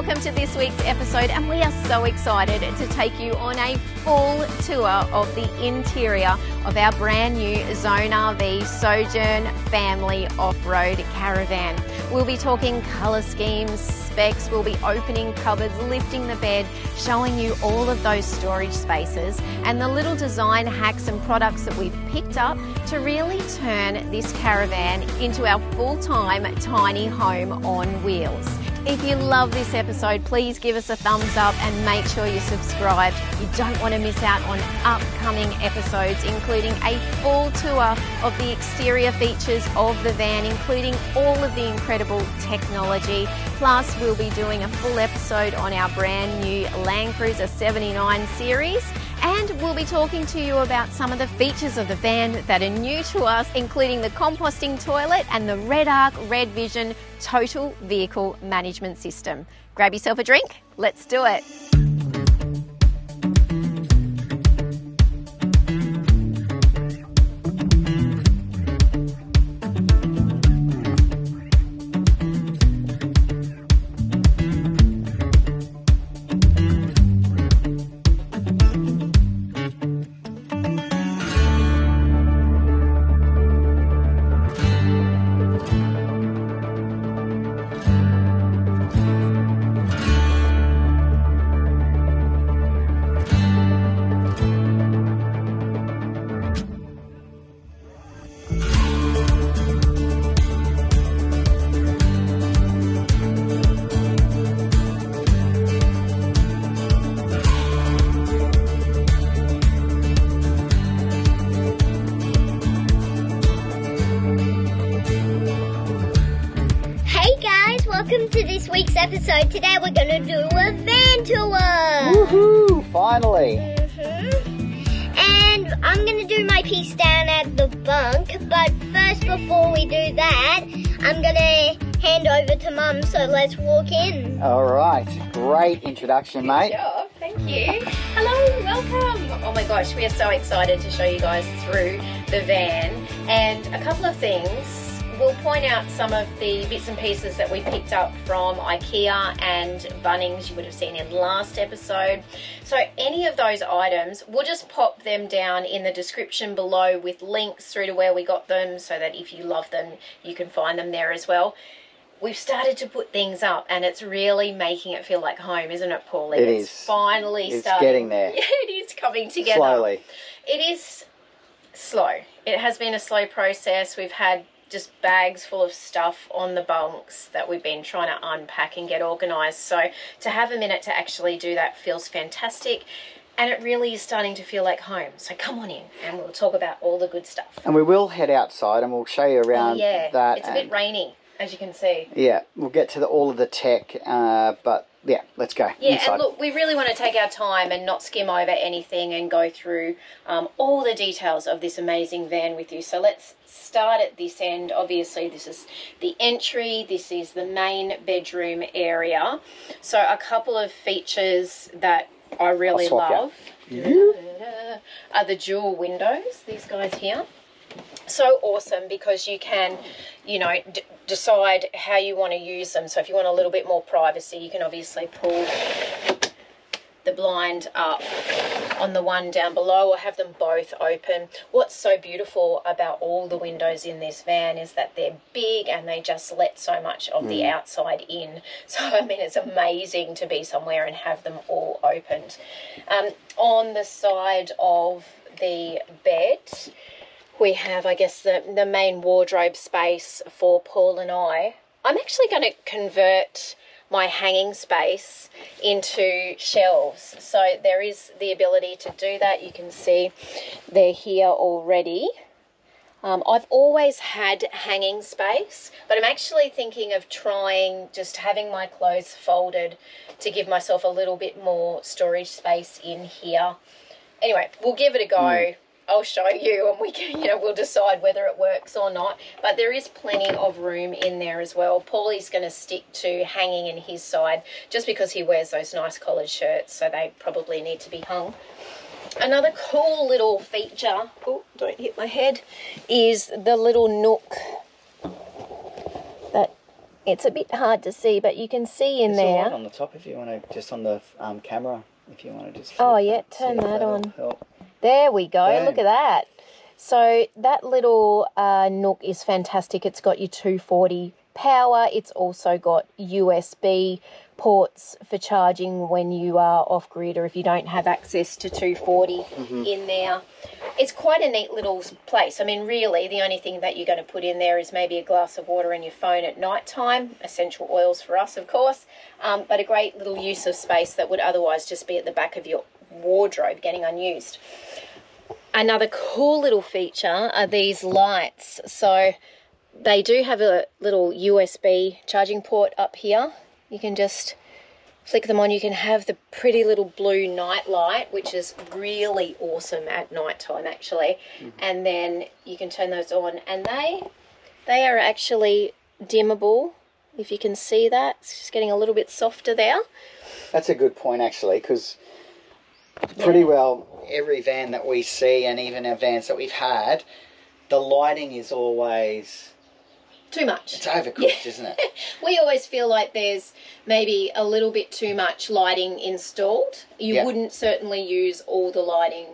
welcome to this week's episode, and we are so excited to take you on a full tour of the interior of our brand new Zone RV Sojourn Family Off-Road Caravan. We'll be talking colour schemes, specs, we'll be opening cupboards, lifting the bed, showing you all of those storage spaces and the little design hacks and products that we've picked up to really turn this caravan into our full-time tiny home on wheels. If you love this episode, please give us a thumbs up and make sure you're subscribed. You don't want to miss out on upcoming episodes, including a full tour of the exterior features of the van, including all of the incredible technology. Plus, we'll be doing a full episode on our brand new Land Cruiser 79 series. And we'll be talking to you about some of the features of the van that are new to us, including the composting toilet and the Red Arc Red Vision Total Vehicle Management System. Grab yourself a drink, let's do it. Welcome to this week's episode. Today we're going to do a van tour. Woohoo! Finally. And I'm going to do my piece down at the bunk. But first, before we do that, I'm going to hand over to Mum. So let's walk in. All right. Great introduction, mate. Good job. Thank you. Hello, welcome. Oh my gosh, we are so excited to show you guys through the van. And a couple of things. We'll point out some of the bits and pieces that we picked up from IKEA and Bunnings you would have seen in last episode. So any of those items, we'll just pop them down in the description below with links through to where we got them so that if you love them, you can find them there as well. We've started to put things up and it's really making it feel like home, isn't it, Paulie? It is. Finally it's starting. Getting there. It is coming together. Slowly. It is slow. It has been a slow process. We've had just bags full of stuff on the bunks that we've been trying to unpack and get organised. So to have a minute to actually do that feels fantastic. And it really is starting to feel like home. So come on in and we'll talk about all the good stuff. And we will head outside and we'll show you around that. It's a bit rainy, as you can see. Yeah, we'll get to all of the tech, but yeah, let's go inside. And look, we really want to take our time and not skim over anything and go through all the details of this amazing van with you. So let's start at this end. Obviously, this is the entry. This is the main bedroom area. So a couple of features that I really love are the dual windows, these guys here. So awesome because you can, you know, decide how you want to use them. So if you want a little bit more privacy, you can obviously pull the blind up on the one down below or have them both open. What's so beautiful about all the windows in this van is that they're big and they just let so much of the outside in. So I mean, it's amazing to be somewhere and have them all opened. On the side of the bed, we have, I guess, the main wardrobe space for Paul and I. I'm actually going to convert my hanging space into shelves. So there is the ability to do that. You can see they're here already. I've always had hanging space, but I'm actually thinking of trying just having my clothes folded to give myself a little bit more storage space in here. Anyway, we'll give it a go. I'll show you and we can, we'll decide whether it works or not. But there is plenty of room in there as well. Paulie's going to stick to hanging in his side just because he wears those nice collared shirts, so they probably need to be hung. Another cool little feature, oh, don't hit my head, is the little nook that It's a bit hard to see, but you can see in It's all there. right on the top if you want to, just on the camera, if you want to just... Oh, yeah, turn that on. Help. There we go. Boom. Look at that. So that little nook is fantastic. It's got your 240 power. It's also got USB ports for charging when you are off-grid or if you don't have access to 240 in there. It's quite a neat little place. I mean, really, the only thing that you're going to put in there is maybe a glass of water and your phone at night time. Essential oils for us, of course. But a great little use of space that would otherwise just be at the back of your wardrobe getting unused. Another cool little feature are these lights. So they do have a little USB charging port up here. You can just flick them on. You can have the pretty little blue night light, which is really awesome at night time, actually. And then you can turn those on, and they are actually dimmable, if you can see that. It's just getting a little bit softer there. That's a good point, actually, because pretty well every van that we see, and even our vans that we've had, the lighting is always... Too much. It's overcooked, isn't it? We always feel like there's maybe a little bit too much lighting installed. You wouldn't certainly use all the lighting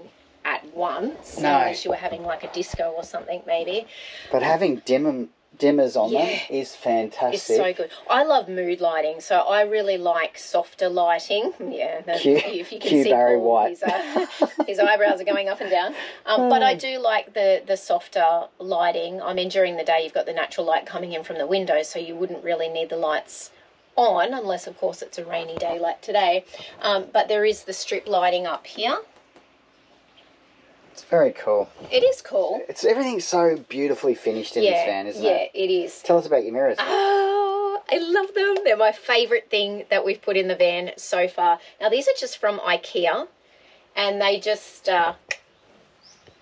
at once, unless you were having like a disco or something maybe. But having dimmers on them is fantastic. It's so good. I love mood lighting, so I really like softer lighting. Yeah, if you can see Barry Paul, White. His eyebrows are going up and down. But I do like the softer lighting. I mean, during the day you've got the natural light coming in from the windows, so you wouldn't really need the lights on, unless, of course, it's a rainy day like today. But there is the strip lighting up here. It's very cool. It is cool. Everything's so beautifully finished in this van, isn't it? Yeah, it is. Tell us about your mirrors. Oh, I love them. They're my favourite thing that we've put in the van so far. Now, these are just from IKEA, and they just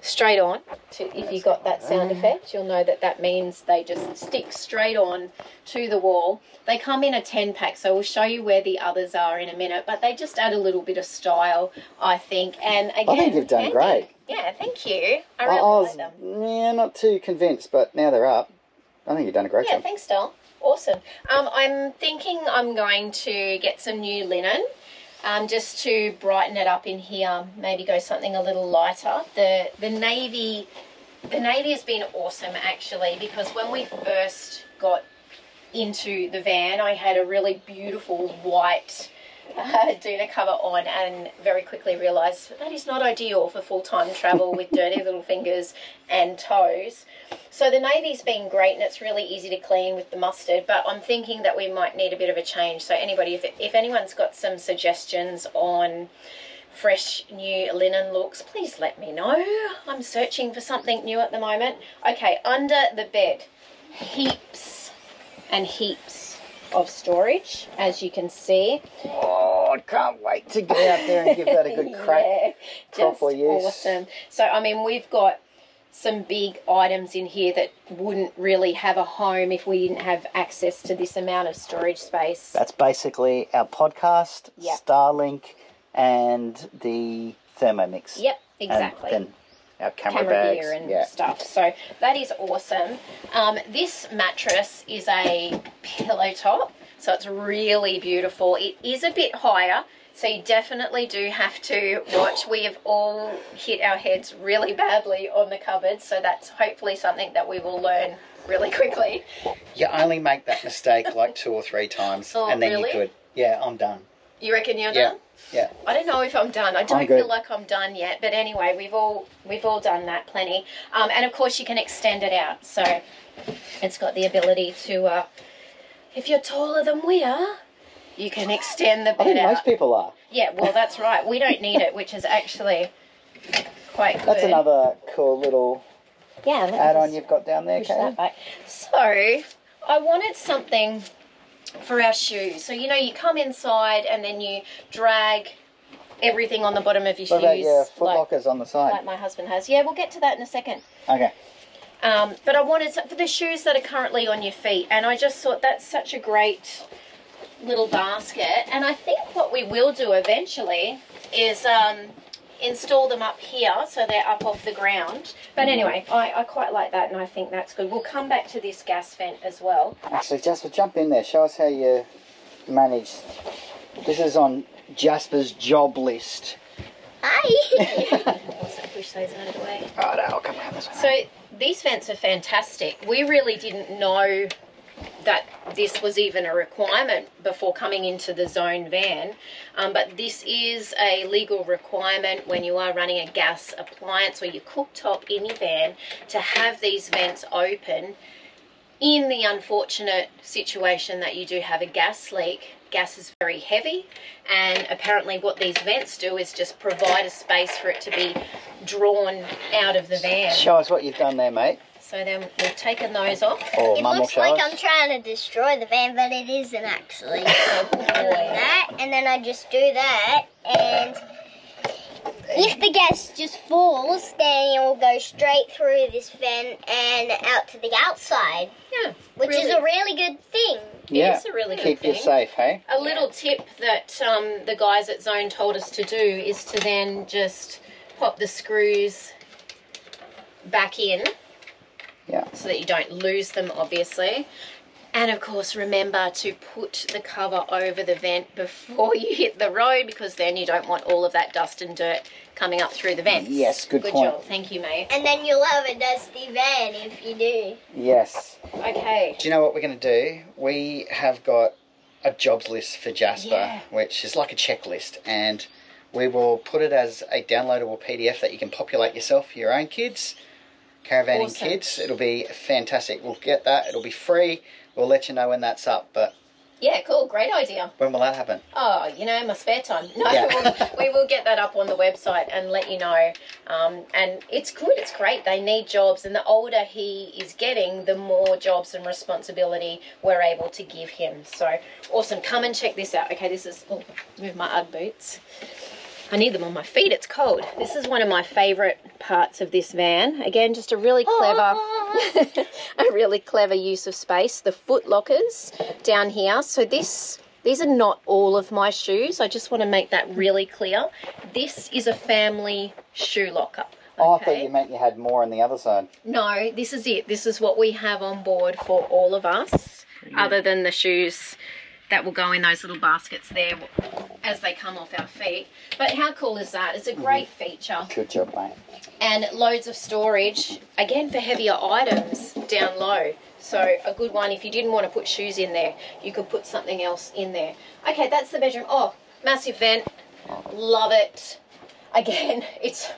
straight on. If you got that sound effect, you'll know that means they just stick straight on to the wall. They come in a 10-pack, so we'll show you where the others are in a minute, but they just add a little bit of style, I think. And again, I think you've done great. Yeah, thank you. I really like them. Yeah, not too convinced, but now they're up. I think you've done a great job. Yeah, thanks, Dal. Awesome. I'm thinking I'm going to get some new linen just to brighten it up in here. Maybe go something a little lighter. The navy has been awesome, actually, because when we first got into the van, I had a really beautiful white doona cover on, and very quickly realised that is not ideal for full-time travel with dirty little fingers and toes. So the navy's been great, and it's really easy to clean with the mustard, but I'm thinking that we might need a bit of a change. So anybody, if anyone's got some suggestions on fresh new linen looks, please let me know. I'm searching for something new at the moment. Okay, under the bed, heaps and heaps of storage, as you can see. Oh, I can't wait to get out there and give that a good crack. Yeah, proper just use. awesome. So, I mean, we've got some big items in here that wouldn't really have a home if we didn't have access to this amount of storage space. That's basically our podcast, Starlink, and the Thermomix. Yep, exactly. And then our camera bags. gear and stuff. So that is awesome. This mattress is a pillow top, so it's really beautiful. It is a bit higher, so you definitely do have to watch. We have all hit our heads really badly on the cupboard, so that's hopefully something that we will learn really quickly. You only make that mistake like 2 or 3 times, and then you're good. Yeah, I'm done. You reckon you're done? Yeah. I don't know if I'm done. I don't feel like I'm done yet. But anyway, we've all done that plenty. And of course you can extend it out. So it's got the ability to, if you're taller than we are, you can extend the bed I think out. most people are. Yeah, well, that's right. We don't need it, which is actually quite good. That's another cool little add-on you've got down there, Kate. So I wanted something for our shoes. So, you know, you come inside and then you drag everything on the bottom of your shoes. What about your foot lockers on the side? Like my husband has. Yeah, we'll get to that in a second. Okay. But I wanted for the shoes that are currently on your feet, and I just thought that's such a great little basket. And I think what we will do eventually is install them up here so they're up off the ground. But anyway, I quite like that, and I think that's good. We'll come back to this gas vent as well. Actually, Jasper, jump in there. Show us how you manage. This is on Jasper's job list. Hi. Also push those out of the way. Oh, no, I'll come around this way. So these vents are fantastic. We really didn't know that this was even a requirement before coming into the Zone van, but this is a legal requirement when you are running a gas appliance or your cooktop in your van to have these vents open. In the unfortunate situation that you do have a gas leak, gas is very heavy, and apparently what these vents do is just provide a space for it to be drawn out of the van. Show us what you've done there, mate. So then we've taken those off. Or It Mum will looks show like us. I'm trying to destroy the van, but it isn't actually. So doing that, and then I just do that, and if the gas just falls, then it will go straight through this vent and out to the outside. Yeah, which is a really good thing. Yeah, It's a really good keep you thing. safe, hey? A little tip that the guys at Zone told us to do is to then just pop the screws back in. Yeah. So that you don't lose them, obviously. And of course, remember to put the cover over the vent before you hit the road, because then you don't want all of that dust and dirt coming up through the vents. Yes, good point. job. Thank you, mate. And then you'll have a dusty van if you do. Yes. Okay. Do you know what we're going to do? We have got a jobs list for Jasper, Yeah. which is like a checklist, and we will put it as a downloadable PDF that you can populate yourself for your own kids, caravanning Awesome. kids. It'll be fantastic. We'll get that. It'll be free. We'll let you know when that's up, but Yeah, cool. Great idea. when will that happen? Oh, my spare time. No, Yeah. we will get that up on the website and let you know. And it's good. It's great. They need jobs. And the older he is getting, the more jobs and responsibility we're able to give him. So, awesome. Come and check this out. Okay, this is... Oh, move my Ugg boots. I need them on my feet. It's cold. This is one of my favourite parts of this van. Again, just a really clever... a really clever use of space. The foot lockers down here. So these are not all of my shoes. I just want to make that really clear. This is a family shoe locker. Oh, I thought you meant you had more on the other side. No, this is it. This is what we have on board for all of us, other than the shoes that will go in those little baskets there as they come off our feet. But how cool is that? It's a great feature. Good job, mate. And loads of storage, again, for heavier items down low. So a good one, if you didn't want to put shoes in there, you could put something else in there. Okay, that's the bedroom. Oh, massive vent. Love it. Again, it's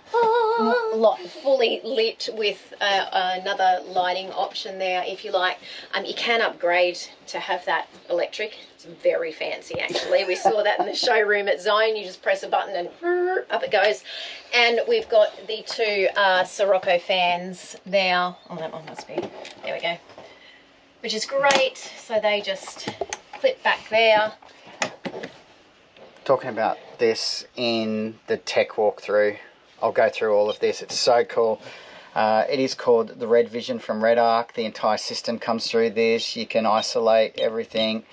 fully lit with another lighting option there if you like. You can upgrade to have that electric. It's very fancy, actually. We saw that in the showroom at Zone. You just press a button and up it goes. And we've got the two Sirocco fans there. Oh, that one must be. There we go. Which is great. So they just clip back there. Talking about this in the tech walkthrough. I'll go through all of this. It's so cool. It is called the Red Vision from Red Arc. The entire system comes through this. You can isolate everything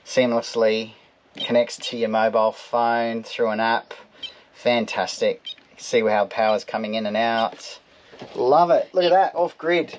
seamlessly. Connects to your mobile phone through an app. Fantastic. You can see how power's coming in and out. Love it. Look at that. Off grid.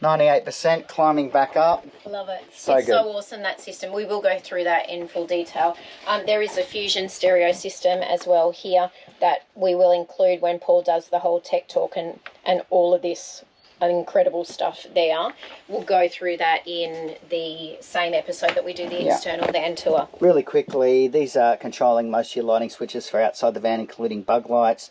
98% climbing back up. Love it. So it's good. so awesome, that system. We will go through that in full detail. There is a Fusion stereo system as well here that we will include when Paul does the whole tech talk and all of this incredible stuff there. We'll go through that in the same episode that we do the external van tour. Really quickly, these are controlling most of your lighting switches for outside the van, including bug lights.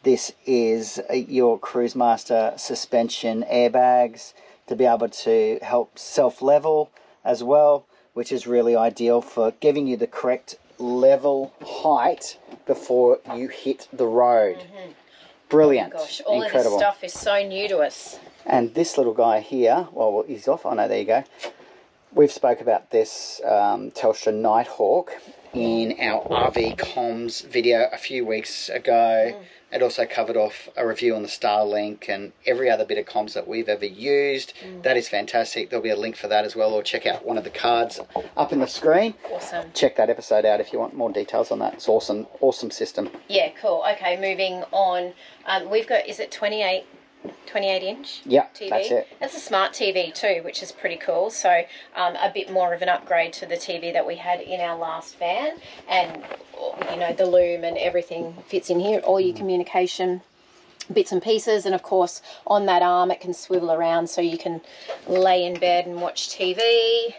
This is your Cruise Master suspension airbags to be able to help self-level as well, which is really ideal for giving you the correct level height before you hit the road. Brilliant. Oh gosh, all incredible. of this stuff is so new to us. And this little guy here, well, he's off. Oh no, there you go. We've spoke about this Telstra Nighthawk, in our RV comms video a few weeks ago. It also covered off a review on the Starlink and every other bit of comms that we've ever used. That is fantastic. There'll be a link for that as well, or check out one of the cards up in the screen. Awesome. Check that episode out if you want more details on that. It's awesome, awesome system. Yeah, cool. Okay, moving on. We've got, is it 28 inch TV? That's it. It's a smart TV too, which is pretty cool. So a bit more of an upgrade to the TV that we had in our last van, and you know, the loom and everything fits in here, all your communication bits and pieces, and of course on that arm it can swivel around so you can lay in bed and watch TV.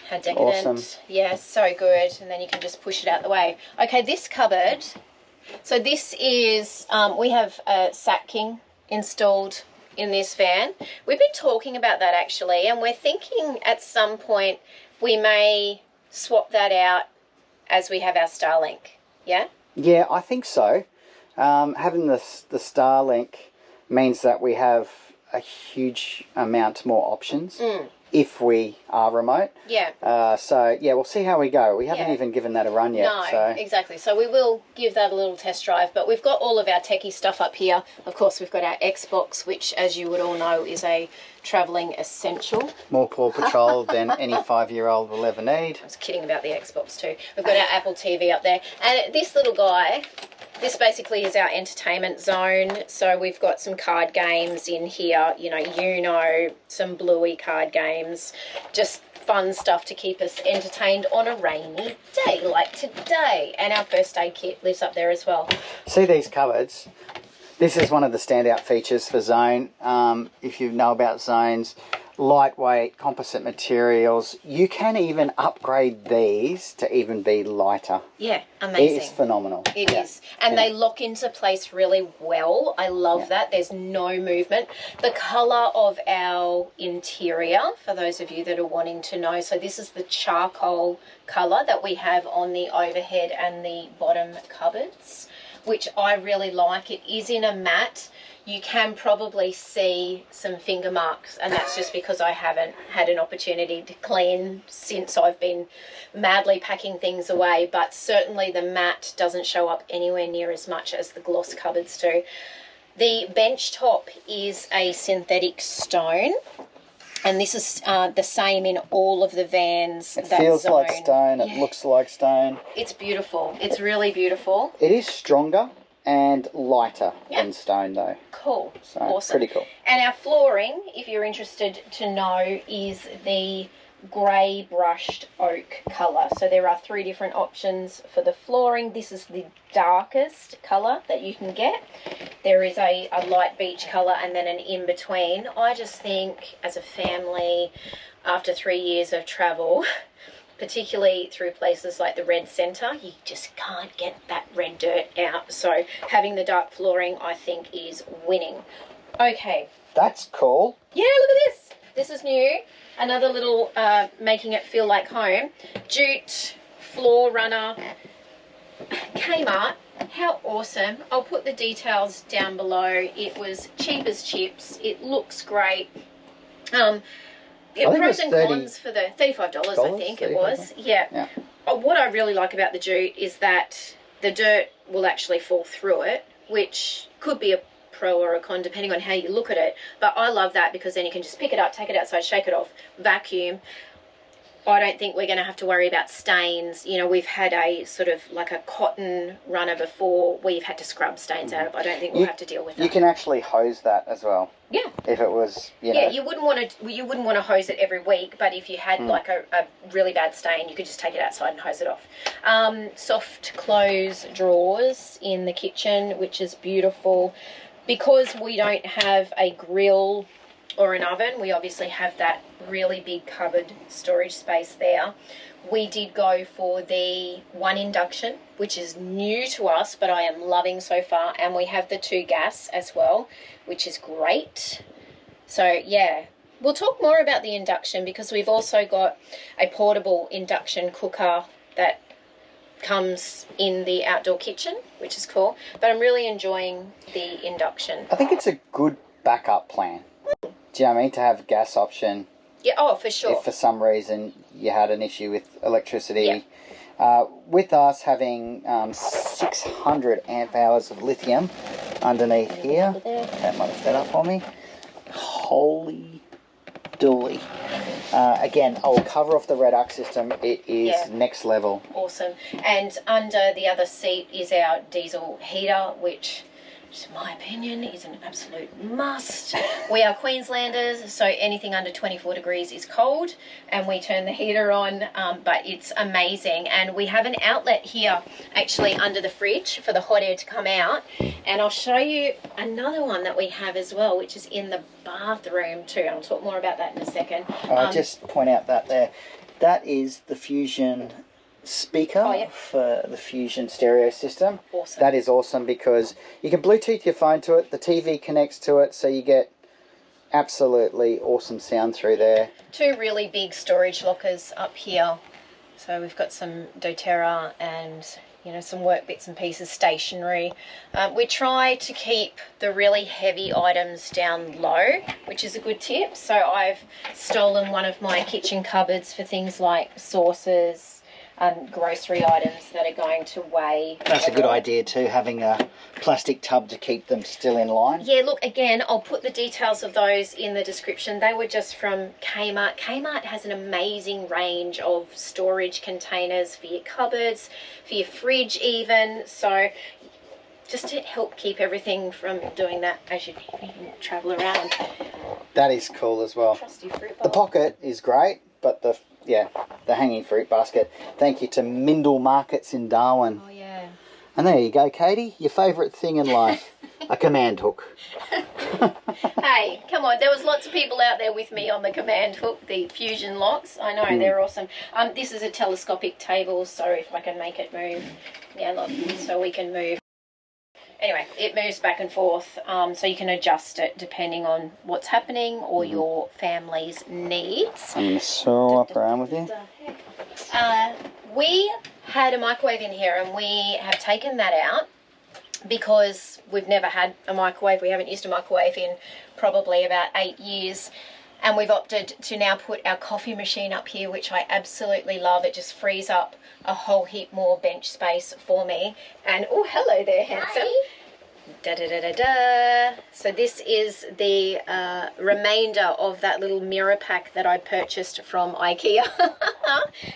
How decadent. Awesome. Yeah, so good. And then you can just push it out the way. Okay, this cupboard, so this is we have a Sat King installed in this van. We've been talking about that actually, and we're thinking at some point we may swap that out as we have our Starlink. Yeah? Yeah, I think so. Having the Starlink means that we have a huge amount more options if we are remote. Yeah. So, yeah, we'll see how we go. We haven't even given that a run yet. No, so. exactly. So we will give that a little test drive, but we've got all of our techie stuff up here. Of course, we've got our Xbox, which, as you would all know, is a travelling essential. More Paw Patrol than any 5-year-old will ever need. I was kidding about the Xbox too. We've got our Apple TV up there. And this little guy, this basically is our entertainment zone. So we've got some card games in here, you know, some Bluey card games, just fun stuff to keep us entertained on a rainy day like today. And our first aid kit lives up there as well. See these cupboards? This is one of the standout features for Zone. If you know about Zones, lightweight composite materials. You can even upgrade these to even be lighter. Yeah, amazing. It is phenomenal. It is. And they lock into place really well. I love that. There's no movement. The colour of our interior, for those of you that are wanting to know, so this is the charcoal colour that we have on the overhead and the bottom cupboards, which I really like. It is in a matte. You can probably see some finger marks, and that's just because I haven't had an opportunity to clean since I've been madly packing things away, but certainly the matte doesn't show up anywhere near as much as the gloss cupboards do. The bench top is a synthetic stone, and this is the same in all of the vans. It feels Zone. like stone, it looks like stone. It's beautiful. It's really beautiful. It is stronger and lighter than stone though. Cool. So, awesome. pretty cool. And our flooring, if you're interested to know, is the grey brushed oak colour. So there are 3 different options for the flooring. This is the darkest colour that you can get. There is a light beach colour and then an in-between. I just think as a family, after 3 years of travel, particularly through places like the Red Centre, you just can't get that red dirt out. So having the dark flooring, I think, is winning. Okay. That's cool. Yeah, look at this. This is new. Another little making it feel like home. Jute floor runner. Kmart. How awesome. I'll put the details down below. It was cheap as chips. It looks great. Pros and cons for the $35, I think it was. Yeah. What I really like about the jute is that the dirt will actually fall through it, which could be a pro or a con depending on how you look at it. But I love that because then you can just pick it up, take it outside, shake it off, vacuum. I don't think we're going to have to worry about stains. You know, we've had a sort of like a cotton runner before we've had to scrub stains out of. I don't think we'll have to deal with that. You can actually hose that as well. Yeah. If it was, you know. Yeah, you wouldn't want to hose it every week, but if you had like a really bad stain, you could just take it outside and hose it off. Soft close drawers in the kitchen, which is beautiful. Because we don't have a grill or an oven, we obviously have that really big cupboard storage space there. We did go for the 1 induction, which is new to us, but I am loving so far. And we have the 2 gas as well, which is great. So, yeah, we'll talk more about the induction because we've also got a portable induction cooker that comes in the outdoor kitchen, which is cool. But I'm really enjoying the induction. I think it's a good backup plan. Do you know what I mean? To have a gas option. Yeah, oh, for sure. If for some reason you had an issue with electricity, With us having 600 amp hours of lithium underneath here. That might lift that up for me. Holy dooly. Again, I'll cover off the red arc system. It is next level. Awesome. And under the other seat is our diesel heater, which, in my opinion, is an absolute must. We are Queenslanders, so anything under 24 degrees is cold, and we turn the heater on, but it's amazing. And we have an outlet here, actually, under the fridge for the hot air to come out. And I'll show you another one that we have as well, which is in the bathroom too. I'll talk more about that in a second. I'll just point out that there. That is the Fusion speaker for the Fusion stereo system. Awesome. That is awesome because you can Bluetooth your phone to it, the TV connects to it, so you get absolutely awesome sound through there. 2 really big storage lockers up here. So we've got some doTERRA and, you know, some work bits and pieces, stationery. We try to keep the really heavy items down low, which is a good tip. So I've stolen one of my kitchen cupboards for things like sauces, grocery items that are going to weigh. That's a good idea too, having a plastic tub to keep them still in line. Yeah, look, again, I'll put the details of those in the description. They were just from Kmart. Kmart has an amazing range of storage containers for your cupboards, for your fridge even. So just to help keep everything from doing that as you travel around. That is cool as well. Trusty fruit bowl. The pocket is great, but the hanging fruit basket. Thank you to Mindle Markets in Darwin. Oh, yeah. And there you go, Katie. Your favourite thing in life. A command hook. Hey, come on. There was lots of people out there with me on the command hook, the Fusion locks. I know, they're awesome. This is a telescopic table, so if I can make it move. Yeah, look, so we can move. Anyway, it moves back and forth, so you can adjust it depending on what's happening or your family's needs. I'm going to swap around with you. We had a microwave in here and we have taken that out because we've never had a microwave. We haven't used a microwave in probably about 8 years. And we've opted to now put our coffee machine up here, which I absolutely love. It just frees up a whole heap more bench space for me. And, oh, hello there, handsome. Da-da-da-da-da. So this is the remainder of that little mirror pack that I purchased from IKEA.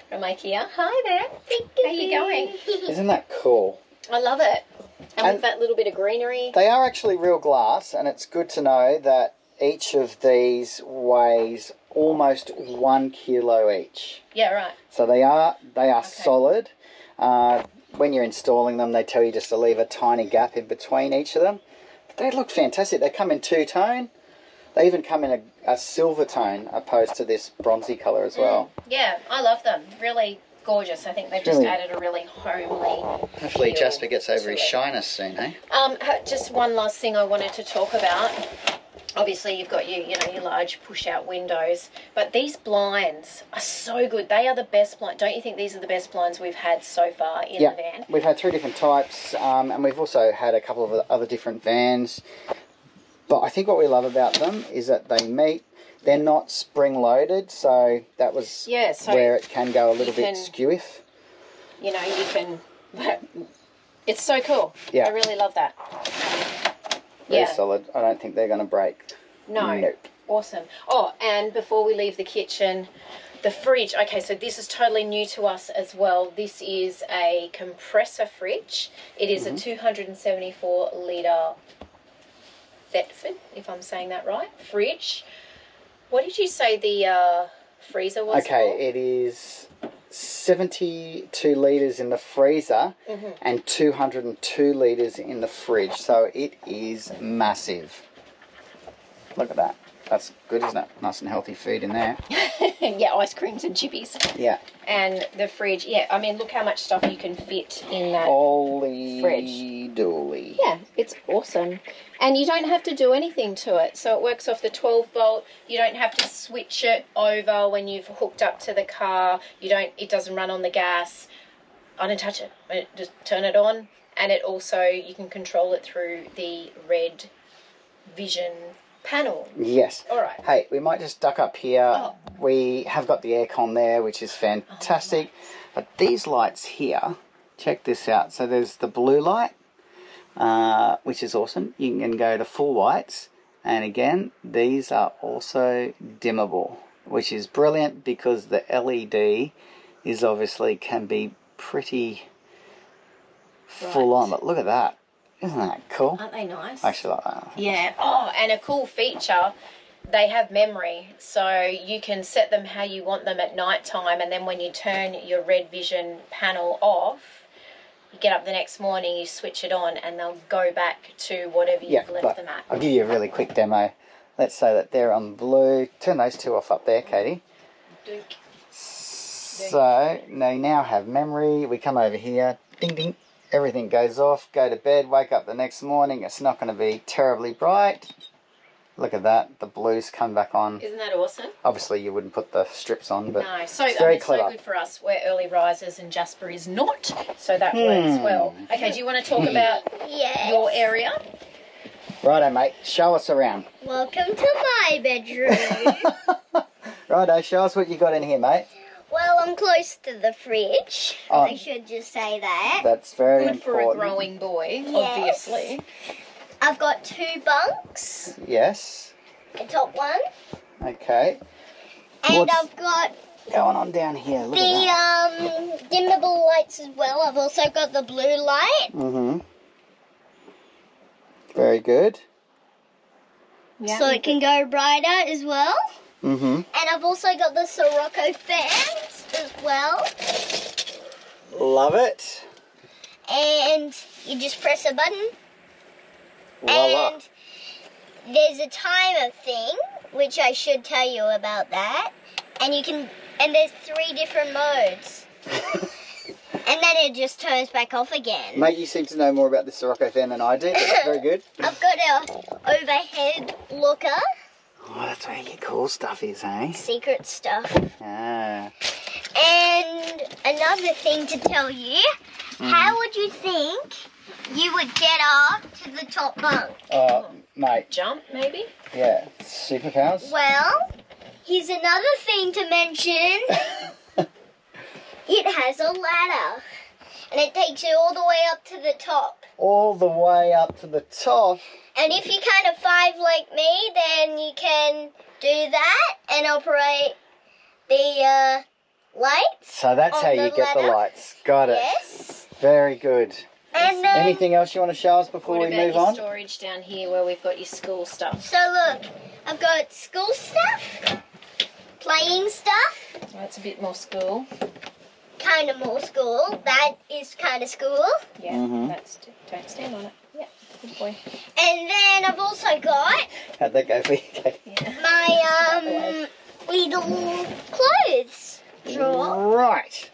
From IKEA. Hi there. How are you going? Isn't that cool? I love it. And with that little bit of greenery. They are actually real glass, and it's good to know that each of these weighs almost 1 kilo each. Yeah, right. So they are solid. When you're installing them, they tell you just to leave a tiny gap in between each of them. But they look fantastic. They come in 2-tone. They even come in a silver tone opposed to this bronzy colour as well. Yeah, I love them. Really gorgeous. I think they've just added a really homely Hopefully feel Jasper gets over to his it. shyness soon, eh? Just one last thing I wanted to talk about. Obviously, you've got your large push-out windows, but these blinds are so good. They are the best blinds. Don't you think these are the best blinds we've had so far in the van? We've had 3 different types, and we've also had a couple of other different vans. But I think what we love about them is that they're not spring-loaded, so that was where it can go a little bit skewiff. You can... It's so cool. Yeah. I really love that. Very solid. I don't think they're going to break. No. Nope. Awesome. Oh, and before we leave the kitchen, the fridge. Okay, so this is totally new to us as well. This is a compressor fridge. It is a 274-litre Thetford, if I'm saying that right, fridge. What did you say the freezer was for? It is 72 litres in the freezer and 202 litres in the fridge. So it is massive. Look at that. That's good, isn't it? Nice and healthy food in there. Yeah, ice creams and chippies. Yeah. And the fridge, I mean, look how much stuff you can fit in that fridge. Dooly. Yeah, it's awesome. And you don't have to do anything to it. So it works off the 12-volt. You don't have to switch it over when you've hooked up to the car. It doesn't run on the gas. I don't touch it. Just turn it on. And it also, you can control it through the Red Vision panel. Yes. All right. Hey, we might just duck up here. We have got the aircon there, which is fantastic. But these lights here, check this out. So there's the blue light, which is awesome. You can go to full whites. And again, these are also dimmable, which is brilliant because the LED is obviously can be pretty full on. But look at that. Isn't that cool? Aren't they nice? I actually like that. Yeah. Oh, and a cool feature, they have memory. So you can set them how you want them at night time, and then when you turn your Red Vision panel off, you get up the next morning, you switch it on, and they'll go back to whatever you've left them at. I'll give you a really quick demo. Let's say that they're on blue. Turn those two off up there, Katie. Duke. So they now have memory. We come over here, ding ding, everything goes off, go to bed, wake up the next morning. It's not going to be terribly bright. Look at that, the blues come back on. Isn't that awesome? Obviously you wouldn't put the strips on, but no, so it's very it's clever. so good for us. We're early risers and Jasper is not, so that works well. Okay, do you want to talk about your area? Righto, mate, show us around. Welcome to my bedroom. Righto, show us what you got in here, mate. Well, I'm close to the fridge. I should just say that. That's very good important. for a growing boy, obviously. I've got 2 bunks. Yes. The top one. Okay. And What's I've got going on down here? Look the at that. dimmable lights as well. I've also got the blue light. Mm-hmm. Very good. Yeah, so it can go brighter as well. Mm-hmm. And I've also got the Sirocco fans as well. Love it. And you just press a button. Voila. And there's a timer thing, which I should tell you about that. And there's 3 different modes. And then it just turns back off again. Mate, you seem to know more about the Sirocco fan than I do, but that's very good. I've got a overhead looker. Oh, that's where your cool stuff is, eh? Secret stuff. Ah. And another thing to tell you, how would you think you would get up to the top bunk? Oh, mate. Jump, maybe? Yeah. Superpowers? Well, here's another thing to mention. It has a ladder. And it takes you all the way up to the top. All the way up to the top? And if you're kind of 5 like me, then you can do that and operate the lights. So that's how you get the lights. Got it. Yes. Very good. And anything else you want to show us before we move on? Storage down here where we've got your school stuff. So look, I've got school stuff, playing stuff. That's a bit more school. Kind of more school. That is kind of school. Yeah, don't stand on it. Yeah, good boy. And then I've also got How'd that go for you, Kate? my little clothes drawer. Right.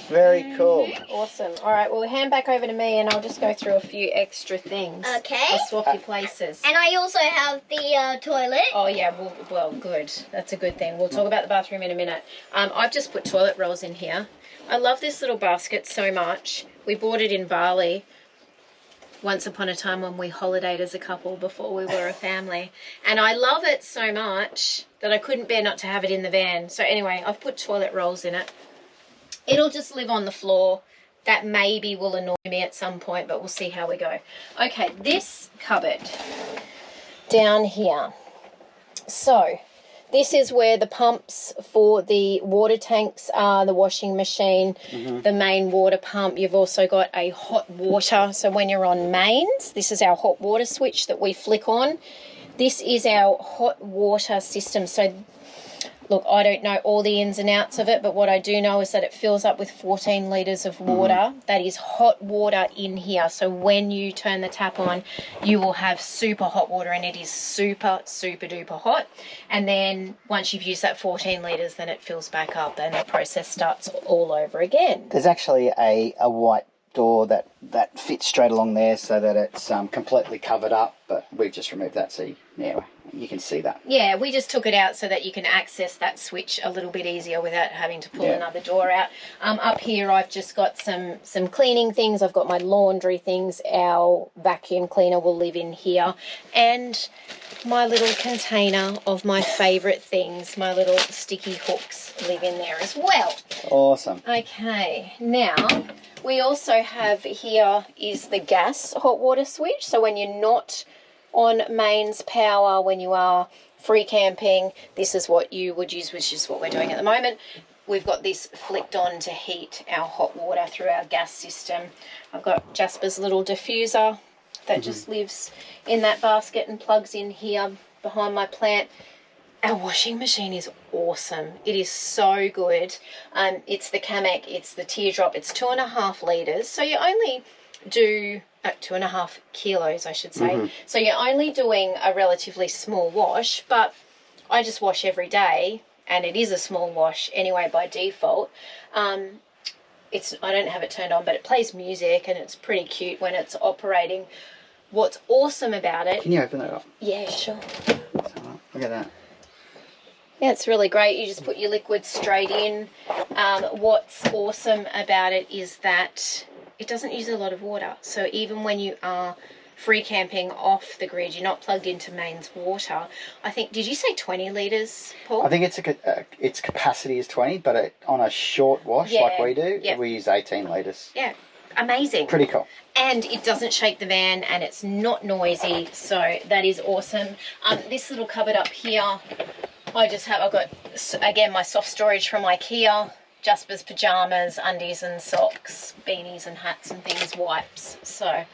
Very cool. Awesome. All right, well, hand back over to me and I'll just go through a few extra things. Okay. I'll swap your places. And I also have the toilet. Oh, yeah, well, good. That's a good thing. We'll talk about the bathroom in a minute. I've just put toilet rolls in here. I love this little basket so much. We bought it in Bali once upon a time when we holidayed as a couple before we were a family. And I love it so much that I couldn't bear not to have it in the van. So anyway, I've put toilet rolls in it. It'll just live on the floor. That maybe will annoy me at some point, but we'll see how we go. Okay, this cupboard down here. So this is where the pumps for the water tanks are, the washing machine, the main water pump. You've also got a hot water. So when you're on mains, this is our hot water switch that we flick on. This is our hot water system. So look, I don't know all the ins and outs of it, but what I do know is that it fills up with 14 litres of water. That is hot water in here. So when you turn the tap on, you will have super hot water, and it is super, super duper hot. And then once you've used that 14 litres, then it fills back up and the process starts all over again. There's actually a white door that fits straight along there so that it's completely covered up, but we've just removed that so you can see that. Yeah, we just took it out so that you can access that switch a little bit easier without having to pull another door out. Up here I've just got some cleaning things. I've got my laundry things. Our vacuum cleaner will live in here. And my little container of my favourite things. My little sticky hooks live in there as well. Awesome. Okay, now we also have here is the gas hot water switch. So when you're not on mains power, when you are free camping, this is what you would use, which is what we're doing at the moment. We've got this flicked on to heat our hot water through our gas system. I've got Jasper's little diffuser that just lives in that basket and plugs in here behind my plant. Our washing machine is awesome. It is so good. It's the Kamek, it's the Teardrop, it's 2.5 litres. So you only do 2.5 kilos, I should say. So you're only doing a relatively small wash, but I just wash every day, and it is a small wash anyway by default. I don't have it turned on, but it plays music and it's pretty cute when it's operating. What's awesome about it... Can you open that up? Yeah, sure. Look at that. Yeah, it's really great. You just put your liquid straight in. What's awesome about it is that it doesn't use a lot of water. So even when you are free camping off the grid, you're not plugged into mains water. I think, did you say 20 litres, Paul? I think its capacity is 20, but on a short wash like we do, we use 18 litres. Yeah, amazing. Pretty cool. And it doesn't shake the van, and it's not noisy, so that is awesome. This little cupboard up here, I've got, again, my soft storage from IKEA, Jasper's pyjamas, undies and socks, beanies and hats and things, wipes. So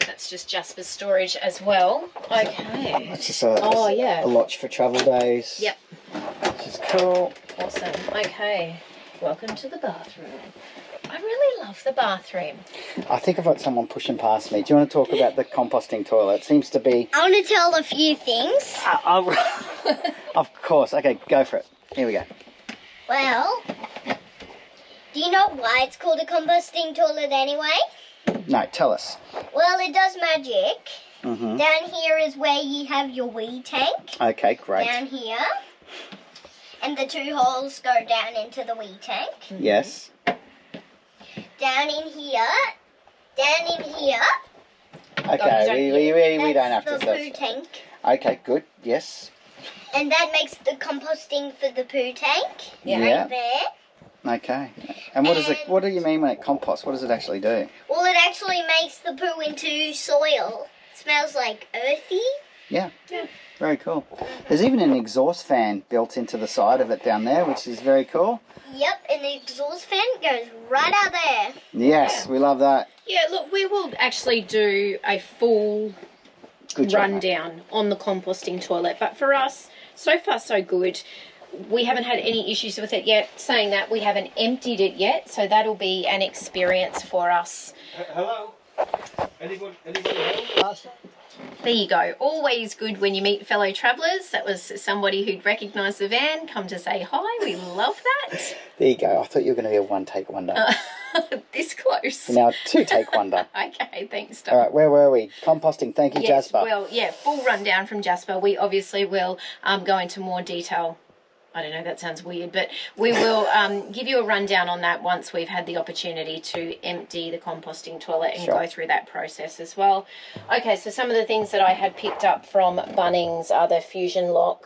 that's just Jasper's storage as well. Okay. It's just a lodge for travel days. Yep. Which is cool. Awesome. Okay. Welcome to the bathroom. I really love the bathroom. I think I've got someone pushing past me. Do you want to talk about the composting toilet? It seems to be... I want to tell a few things. Of course. Okay, go for it. Here we go. Well, do you know why it's called a composting toilet anyway? No, tell us. Well, it does magic. Down here is where you have your wee tank. Okay, great. Down here. And the 2 holes go down into the wee tank. Yes. Down in here. Okay, we don't have to... That's the poo tank. Okay, good, yes. And that makes the composting for the poo tank. Yeah. Right there. Okay. And what do you mean when it composts? What does it actually do? Well, it actually makes the poo into soil. It smells like earthy. Yeah. Very cool. There's even an exhaust fan built into the side of it down there, which is very cool. Yep, and the exhaust fan goes right out there. Yes, we love that. Yeah, look, we will actually do a full rundown on the composting toilet. But for us, so far so good. We haven't had any issues with it yet. Saying that, we haven't emptied it yet, so that'll be an experience for us. Hello? Anyone home? There you go. Always good when you meet fellow travellers. That was somebody who'd recognised the van, come to say hi. We love that. There you go. I thought you were going to be a one-take wonder. This close. Now, two-take wonder. Okay, thanks, Tom. All right, where were we? Composting. Thank you, yes, Jasper. Well, yeah, full rundown from Jasper. We obviously will go into more detail. I don't know, that sounds weird, but we will give you a rundown on that once we've had the opportunity to empty the composting toilet and go through that process as well. Okay, so some of the things that I had picked up from Bunnings are the Fusion Lock.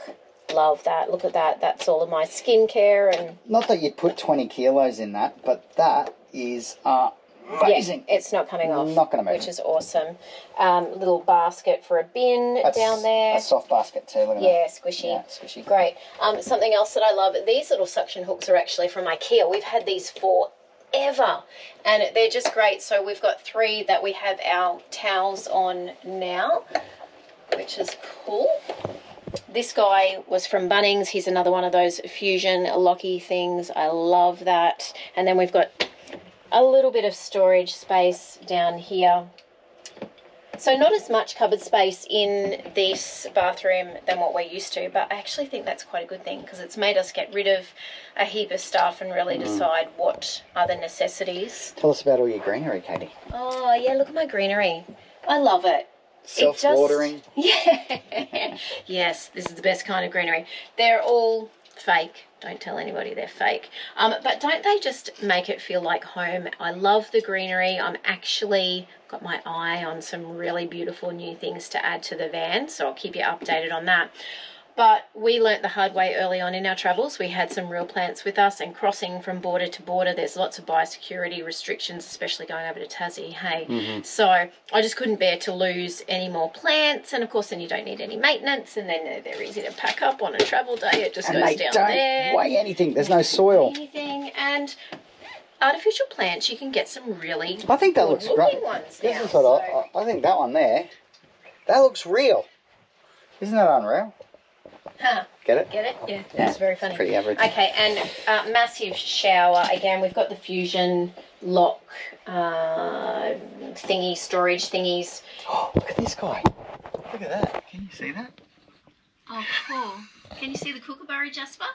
Love that. Look at that. That's all of my skincare. And not that you'd put 20 kilos in that, but that is amazing. Yeah, it's not coming off. Not going to move. Which is awesome. Little basket for a bin down there. A soft basket too. Look at that. Yeah, squishy. Yeah, squishy. Great. Something else that I love, these little suction hooks are actually from IKEA. We've had these forever, and they're just great. So we've got 3 that we have our towels on now, which is cool. This guy was from Bunnings. He's another one of those Fusion locky things. I love that. And then we've got a little bit of storage space down here. So not as much cupboard space in this bathroom than what we're used to, but I actually think that's quite a good thing because it's made us get rid of a heap of stuff and really decide what are the necessities. Tell us about all your greenery, Katie. Oh, yeah, look at my greenery. I love it. Self-watering. Yeah. Yes, this is the best kind of greenery. They're all fake. Don't tell anybody they're fake. But don't they just make it feel like home? I love the greenery. I'm actually got my eye on some really beautiful new things to add to the van, so I'll keep you updated on that. But we learnt the hard way early on in our travels. We had some real plants with us, and crossing from border to border, there's lots of biosecurity restrictions, especially going over to Tassie, hey? So I just couldn't bear to lose any more plants, and of course then you don't need any maintenance, and then they're easy to pack up on a travel day. It just goes down there. Weigh anything. There's no soil. Anything. And artificial plants, you can get some really I think that looks great. ones This now, is what I think that one there, that looks real. Isn't that unreal? Huh. Get it? Get it? Yeah, that's very funny. Pretty average. Okay, and massive shower. Again, we've got the Fusion lock thingy, storage thingies. Oh, look at this guy. Look at that. Can you see that? Oh, cool. Can you see the kookaburra, Jasper?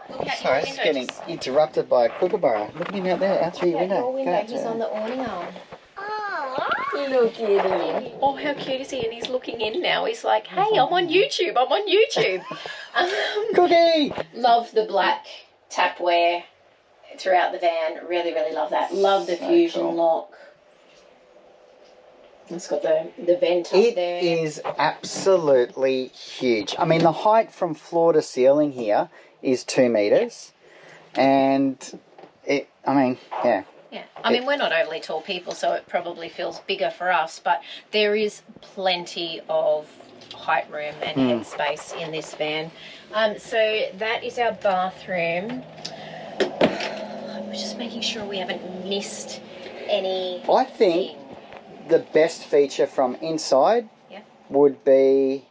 Look out Sorry, your it's window. getting interrupted by a kookaburra. Look at him out there, out through your window. Your window. Go out He's there. on the awning arm. Oh. Look at him. Oh, how cute is he? And he's looking in now. He's like, hey, I'm on YouTube. I'm on YouTube. Cookie! Love the black tapware throughout the van. Really, really love that. Love the So Fusion cool. lock. It's got the vent up It there. is absolutely huge. I mean, the height from floor to ceiling here is 2 metres. And it, I mean, yeah. Yeah, I mean, we're not overly tall people, so it probably feels bigger for us, but there is plenty of height room and headspace in this van. So that is our bathroom. We're just making sure we haven't missed any. I think the best feature from inside Yeah. would be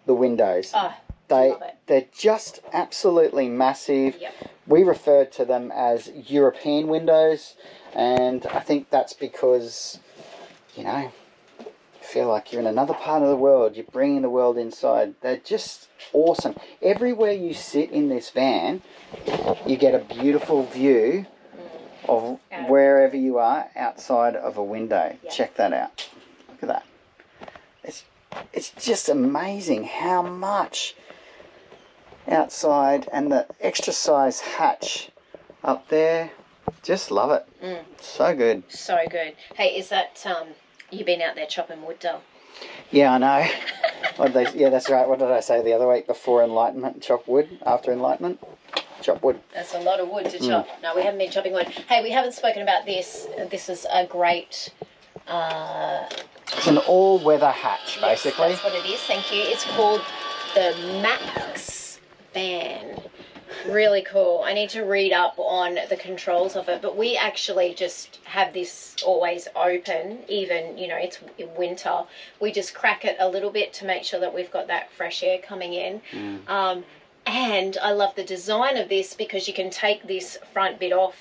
the windows. Oh, They're love it. just absolutely massive. Yep. We referred to them as European windows, and I think that's because, you know, you feel like you're in another part of the world. You're bringing the world inside. They're just awesome. Everywhere you sit in this van, you get a beautiful view of wherever you are outside of a window. Yeah. Check that out. Look at that. It's just amazing how much outside, and the extra size hatch up there. Just love it. So good. So good. Hey, is that, you been out there chopping wood, Dale? Yeah, I know. Yeah, that's right. What did I say the other week? Before enlightenment, chop wood. After enlightenment, chop wood. That's a lot of wood to chop. No, we haven't been chopping wood. Hey, we haven't spoken about this. This is a great... It's an all-weather hatch, basically. Yes, that's what it is. Thank you. It's called the Max Van. Really cool. I need to read up on the controls of it, but we actually just have this always open, even, you know, it's winter. We just crack it a little bit to make sure that we've got that fresh air coming in. And I love the design of this because you can take this front bit off.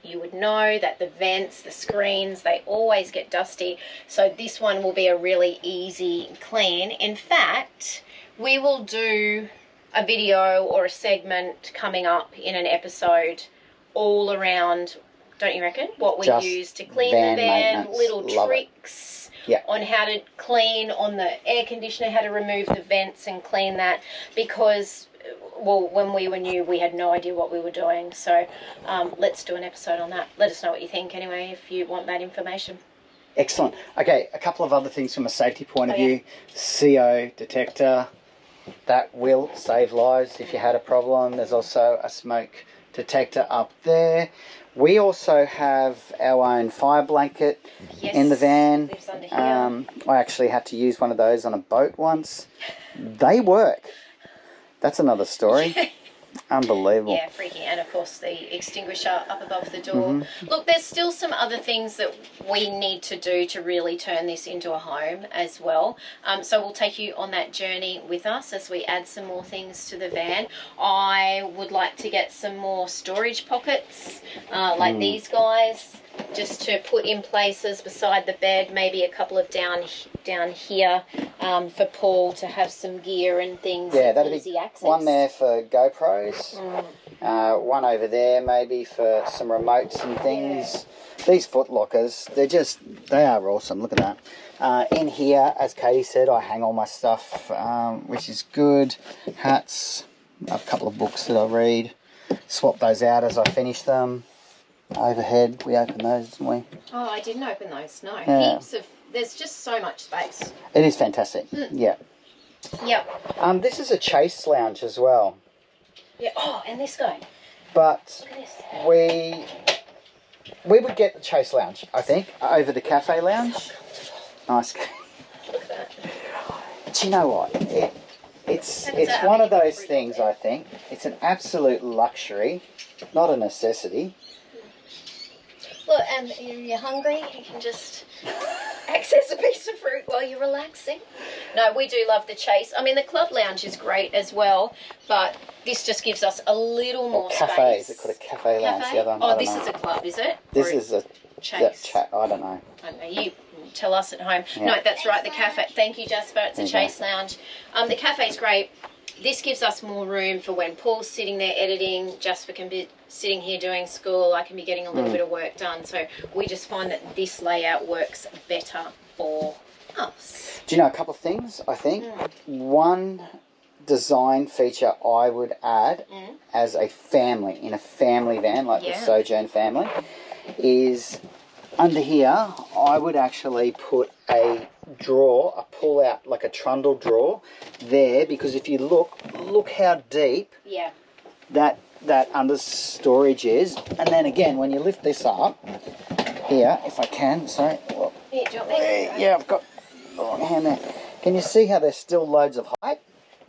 You would know that the vents, the screens, they always get dusty. So this one will be a really easy clean. In fact, we will do a video or a segment coming up in an episode all around, don't you reckon, what we Just use to clean van the van, maintenance. little Love it. tricks Yeah. on how to clean on the air conditioner, how to remove the vents and clean that, because, well, when we were new, we had no idea what we were doing. So let's do an episode on that. Let us know what you think anyway, if you want that information. Excellent. Okay, a couple of other things from a safety point of Oh, yeah. view. CO detector. That will save lives if you had a problem. There's also a smoke detector up there. We also have our own fire blanket Yes, in the van. lives under here. I actually had to use one of those on a boat once. They work. That's another story. Unbelievable. Yeah, freaky. And of course the extinguisher up above the door. Look, there's still some other things that we need to do to really turn this into a home as well. So we'll take you on that journey with us as we add some more things to the van. I would like to get some more storage pockets like these guys, just to put in places beside the bed, maybe a couple of down here for Paul to have some gear and things. Yeah, that'd easy be access. one there for GoPros, one over there maybe for some remotes and things. These foot lockers, they are awesome. Look at that. In here, as Katie said, I hang all my stuff, which is good. Hats, I have a couple of books that I read. Swap those out as I finish them. Overhead, we opened those, didn't we? Oh, I didn't open those. No, Yeah. heaps of. There's just so much space. It is fantastic. Yeah. Yep. This is a chase lounge as well. Yeah. Oh, and this guy. But Look at this. we would get the chase lounge, I think, over the cafe lounge. Nice. Look at that. Do you know what? It's that one of mean? those things, I think. It's an absolute luxury, not a necessity. Look, and you're hungry, you can just access a piece of fruit while you're relaxing. No, we do love the chase. I mean, the club lounge is great as well, but this just gives us a little more Cafe, space. is it called a cafe lounge? Cafe? The other one? I Oh, don't this know. is a club, is it? This Or is a chase. I don't know. I don't know, you tell us at home. Yeah. No, that's right, the cafe. Thank you, Jasper. It's a There you chase lounge. The cafe's great. This gives us more room for when Paul's sitting there editing, Jasper can be sitting here doing school, I can be getting a little bit of work done. So we just find that this layout works better for us. Do you know a couple of things, I think? One design feature I would add as a family, in a family van, like the Sojourn family, is under here, I would actually put a drawer, a pull out, like a trundle drawer there, because if you look how deep that under storage is. And then again, when you lift this up, here, if I can, sorry. Well, yeah, I've got the wrong hand there. Can you see how there's still loads of height?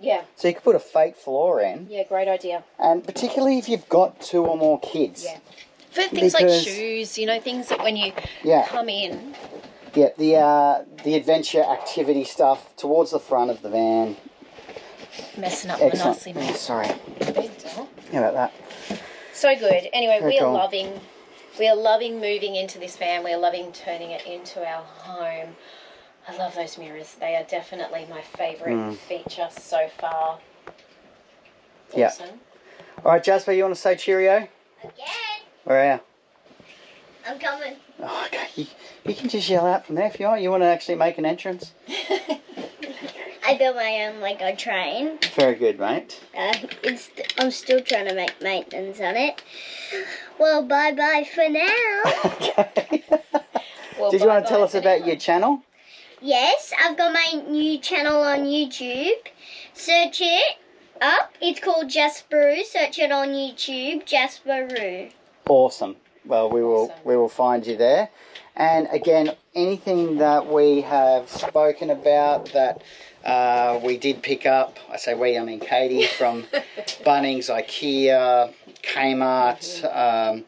Yeah. So you could put a fake floor in. Yeah, great idea. And particularly if you've got 2 or more kids. Yeah. For things like shoes, you know, things that when you come in. Yeah, the adventure activity stuff towards the front of the van. Messing up my Excellent. nicely made Sorry. bed. How about that? So good. Anyway, Very we cool. are loving moving into this van. We are loving turning it into our home. I love those mirrors. They are definitely my favourite feature so far. Yeah. Awesome. All right, Jasper, you want to say cheerio? Again, Where are you? I'm coming. Oh, okay. You can just yell out from there if you want. You want to actually make an entrance? I built my own Lego train. Very good, mate. I'm still trying to make maintenance on it. Well, bye-bye for now. Okay. Well, Did you want bye-bye to tell us for about now. your channel? Yes, I've got my new channel on YouTube. Search it up. It's called Jasper. Search it on YouTube, Jasper. Awesome. Well, we will find you there. And again, anything that we have spoken about that we did pick up, I say we, I mean Katie, from Bunnings, IKEA, Kmart,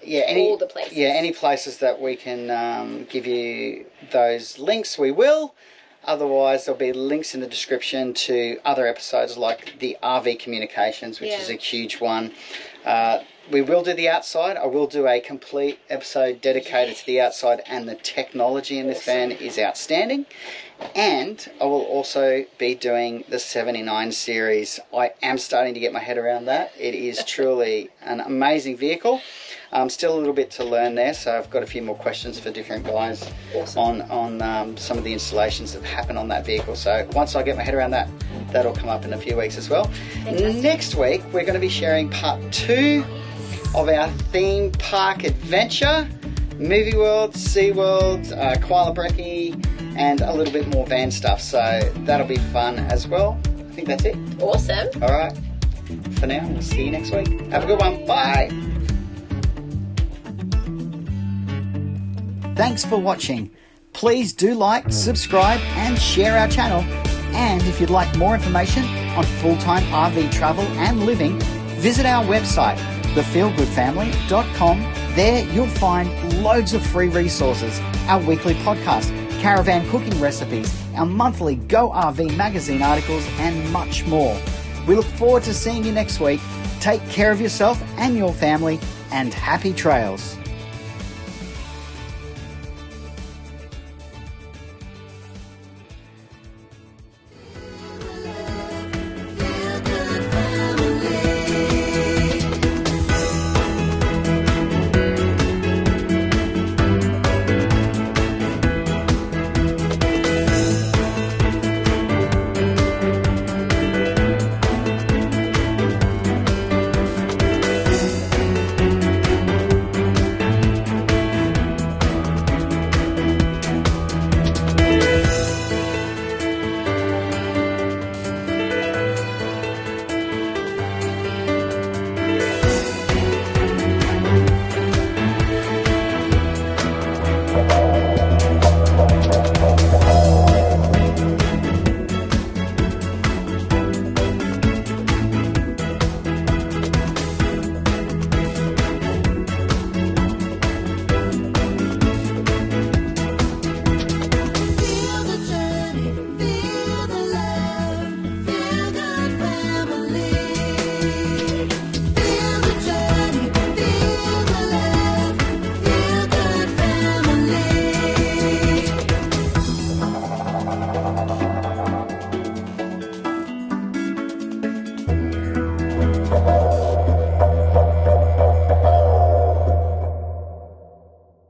all the places. Yeah, any places that we can give you those links, we will. Otherwise, there'll be links in the description to other episodes like the RV Communications, which is a huge one. We will do the outside. I will do a complete episode dedicated to the outside, and the technology in this van is outstanding. And I will also be doing the 79 series. I am starting to get my head around that. It is truly an amazing vehicle. Still a little bit to learn there, so I've got a few more questions for different guys on some of the installations that happen on that vehicle. So once I get my head around that, that'll come up in a few weeks as well. Next week, we're going to be sharing part 2 of our theme park adventure. Movie World, Sea World, Koala Brekkie, and a little bit more van stuff. So that'll be fun as well. I think that's it. Awesome. All right. For now, we'll see you next week. Have a good one. Bye. Thanks for watching. Please do like, subscribe, and share our channel. And if you'd like more information on full-time RV travel and living, visit our website, thefeelgoodfamily.com. There you'll find loads of free resources, our weekly podcast, caravan cooking recipes, our monthly Go RV magazine articles, and much more. We look forward to seeing you next week. Take care of yourself and your family, and happy trails.